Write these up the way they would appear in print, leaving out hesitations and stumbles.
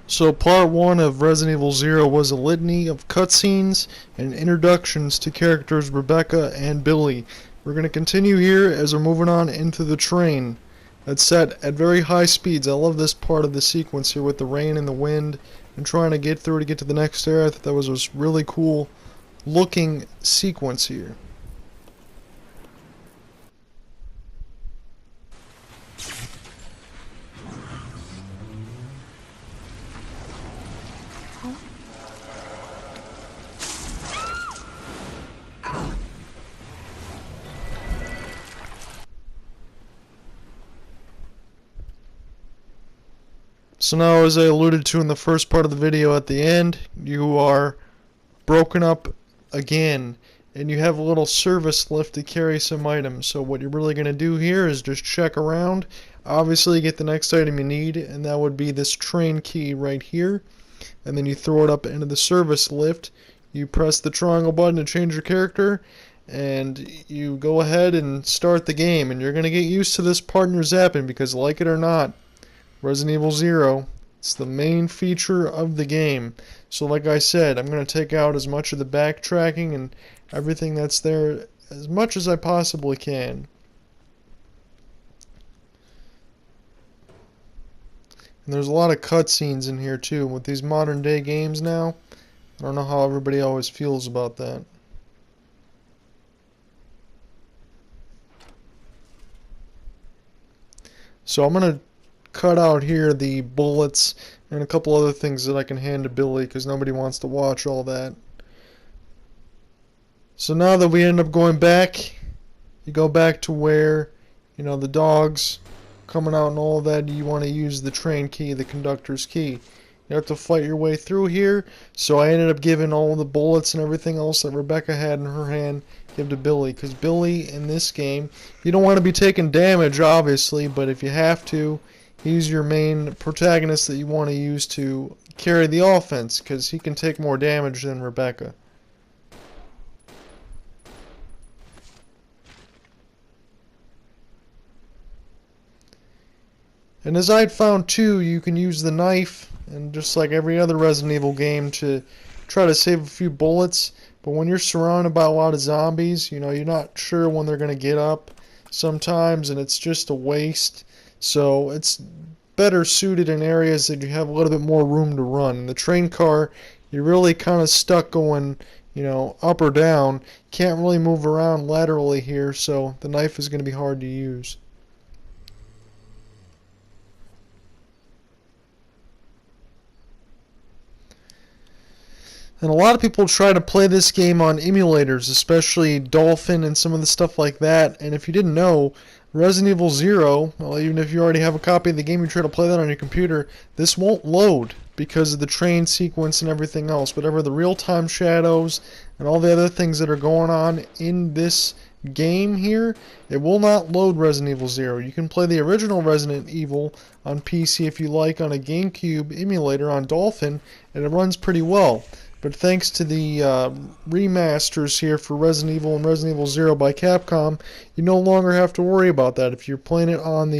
So part 1 of Resident Evil 0 was a litany of cutscenes and introductions to characters Rebecca and Billy. We're going to continue here as we're moving on into the train that's set at very high speeds. I love this part of the sequence here with the rain and the wind and trying to get through to get to the next area. I thought that was a really cool looking sequence here. So now, as I alluded to in the first part of the video at the end, you are broken up again, and you have a little service lift to carry some items. So what you're really going to do here is just check around, obviously get the next item you need, and that would be this train key right here, and then you throw it up into the service lift. You press the triangle button to change your character, and you go ahead and start the game. And you're going to get used to this partner zapping because, like it or not, Resident Evil 0, it's the main feature of the game. So like I said, I'm going to take out as much of the backtracking and everything that's there as much as I possibly can. And there's a lot of cutscenes in here too. With these modern day games now, I don't know how everybody always feels about that. So I'm going to cut out here the bullets and a couple other things that I can hand to Billy because nobody wants to watch all that. So now that we end up going back, you go back to where, the dogs coming out and all that. You want to use the train key, the conductor's key. You have to fight your way through here. So I ended up giving all the bullets and everything else that Rebecca had in her hand, give to Billy, because Billy in this game, you don't want to be taking damage obviously, but if you have to, he's your main protagonist that you want to use to carry the offense, because he can take more damage than Rebecca. And as I'd found too, you can use the knife, and just like every other Resident Evil game, to try to save a few bullets. But when you're surrounded by a lot of zombies, you're not sure when they're going to get up sometimes, and it's just a waste. So it's better suited in areas that you have a little bit more room to run. In the train car, you're really kind of stuck going, up or down. Can't really move around laterally here, so the knife is going to be hard to use. And a lot of people try to play this game on emulators, especially Dolphin and some of the stuff like that. And if you didn't know, Resident Evil 0, well, even if you already have a copy of the game, you try to play that on your computer, this won't load because of the train sequence and everything else. Whatever the real-time shadows and all the other things that are going on in this game here, it will not load Resident Evil 0. You can play the original Resident Evil on PC if you like on a GameCube emulator on Dolphin, and it runs pretty well. But thanks to the remasters here for Resident Evil and Resident Evil 0 by Capcom, you no longer have to worry about that. If you're playing it on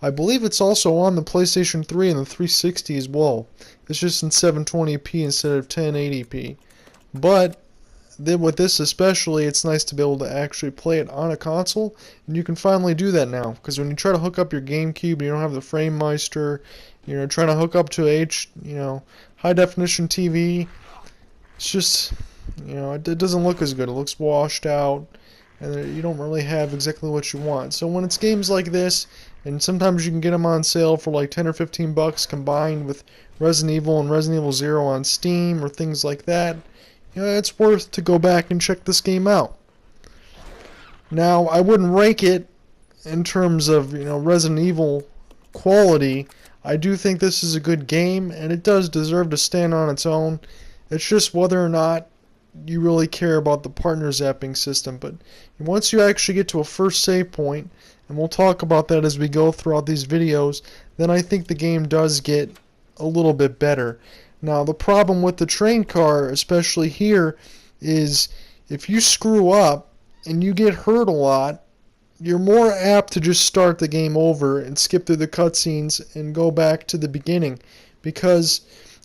I believe it's also on the PlayStation 3 and the 360 as well. It's just in 720p instead of 1080p. But with this especially, it's nice to be able to actually play it on a console, and you can finally do that now. Because when you try to hook up your GameCube and you don't have the Frame Meister, trying to hook up to high definition TV, it's just, it doesn't look as good. It looks washed out, and you don't really have exactly what you want. So when it's games like this, and sometimes you can get them on sale for like 10 or 15 bucks combined with Resident Evil and Resident Evil 0 on Steam or things like that, it's worth to go back and check this game out. Now, I wouldn't rank it in terms of, Resident Evil quality. I do think this is a good game, and it does deserve to stand on its own. It's just whether or not you really care about the partner zapping system. But once you actually get to a first save point, and we'll talk about that as we go throughout these videos, then I think the game does get a little bit better. Now, the problem with the train car, especially here, is if you screw up and you get hurt a lot, you're more apt to just start the game over and skip through the cutscenes and go back to the beginning, because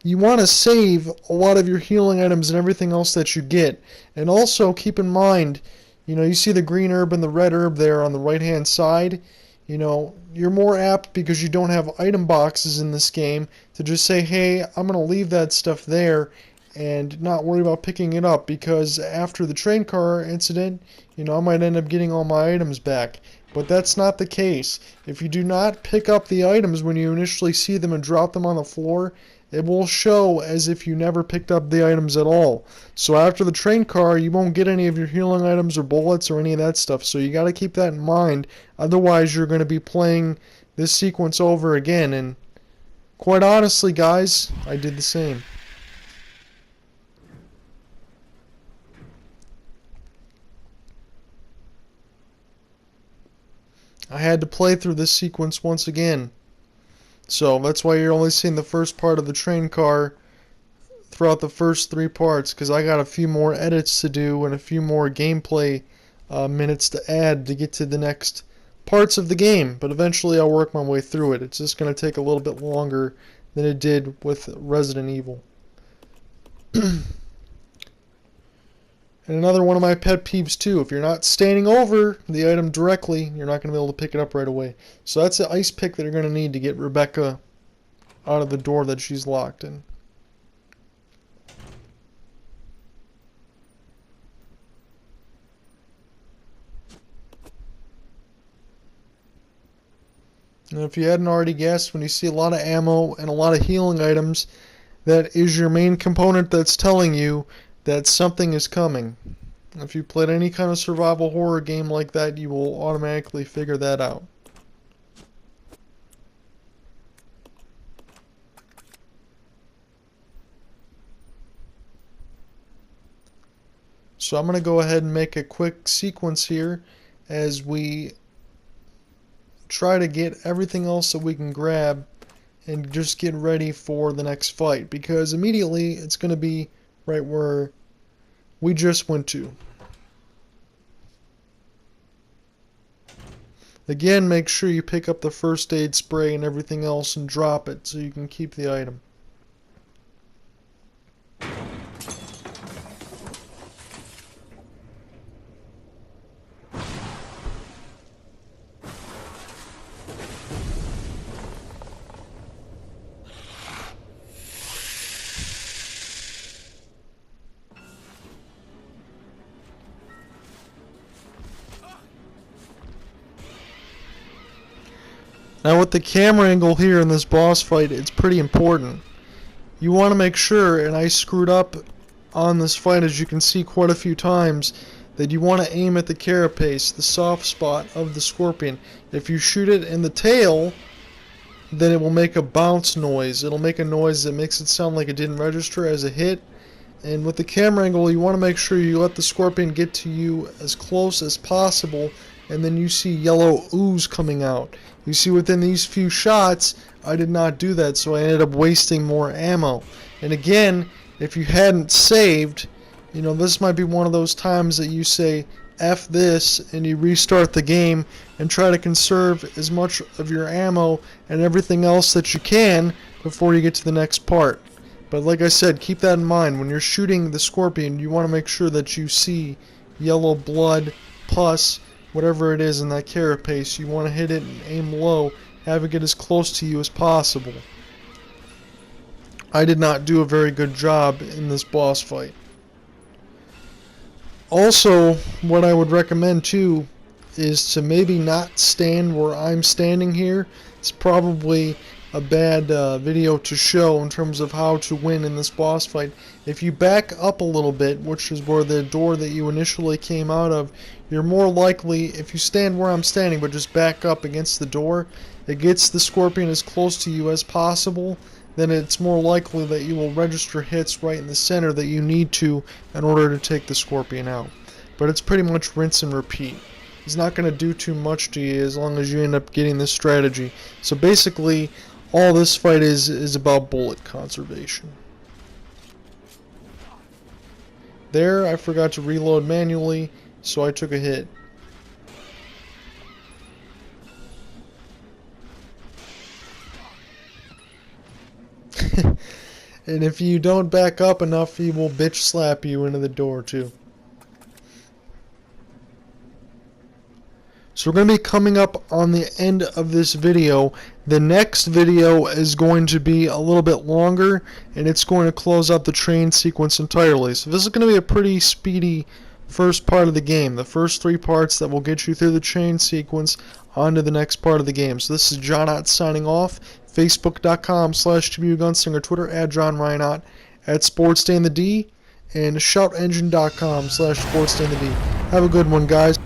you want to save a lot of your healing items and everything else that you get. And also keep in mind, you see the green herb and the red herb there on the right hand side. You're more apt, because you don't have item boxes in this game, to just say, hey, I'm going to leave that stuff there and not worry about picking it up, because after the train car incident, I might end up getting all my items back. But that's not the case. If you do not pick up the items when you initially see them and drop them on the floor, it will show as if you never picked up the items at all. So after the train car, you won't get any of your healing items or bullets or any of that stuff. So you got to keep that in mind. Otherwise, you're going to be playing this sequence over again. And quite honestly, guys, I did the same. I had to play through this sequence once again. So that's why you're only seeing the first part of the train car throughout the first 3 parts, because I got a few more edits to do and a few more gameplay minutes to add to get to the next parts of the game. But eventually I'll work my way through it. It's just going to take a little bit longer than it did with Resident Evil. And another one of my pet peeves too, if you're not standing over the item directly, you're not going to be able to pick it up right away. So that's the ice pick that you're going to need to get Rebecca out of the door that she's locked in. And if you hadn't already guessed, when you see a lot of ammo and a lot of healing items, that is your main component that's telling you that something is coming. If you played any kind of survival horror game like that, you will automatically figure that out. So I'm going to go ahead and make a quick sequence here as we try to get everything else that we can grab and just get ready for the next fight, because immediately it's going to be right where we just went to. Again, make sure you pick up the first aid spray and everything else and drop it so you can keep the item. Now with the camera angle here in this boss fight, it's pretty important. You want to make sure, and I screwed up on this fight as you can see quite a few times, that you want to aim at the carapace, the soft spot of the scorpion. If you shoot it in the tail, then it will make a bounce noise. It'll make a noise that makes it sound like it didn't register as a hit. And with the camera angle, you want to make sure you let the scorpion get to you as close as possible, and then you see yellow ooze coming out. You see, within these few shots, I did not do that, so I ended up wasting more ammo. And again, if you hadn't saved, this might be one of those times that you say, F this, and you restart the game and try to conserve as much of your ammo and everything else that you can before you get to the next part. But like I said, keep that in mind. When you're shooting the scorpion, you want to make sure that you see yellow blood, pus, whatever it is in that carapace. You want to hit it and aim low, have it get as close to you as possible. I did not do a very good job in this boss fight. Also, what I would recommend too is to maybe not stand where I'm standing here. It's probably a bad video to show in terms of how to win in this boss fight. If you back up a little bit, which is where the door that you initially came out of, you're more likely, if you stand where I'm standing but just back up against the door, it gets the scorpion as close to you as possible, then it's more likely that you will register hits right in the center that you need to in order to take the scorpion out. But it's pretty much rinse and repeat. It's not going to do too much to you as long as you end up getting this strategy. So basically, all this fight is about bullet conservation. There, I forgot to reload manually, so I took a hit. And if you don't back up enough, he will bitch slap you into the door too. So we're going to be coming up on the end of this video. The next video is going to be a little bit longer, and it's going to close out the train sequence entirely. So this is going to be a pretty speedy first part of the game. The first 3 parts that will get you through the train sequence onto the next part of the game. So this is John Ott signing off. Facebook.com/TBUGunslinger, Twitter @JohnRyanott, @SportsDayInTheD, and ShoutEngine.com/SportsDayInTheD. Have a good one, guys.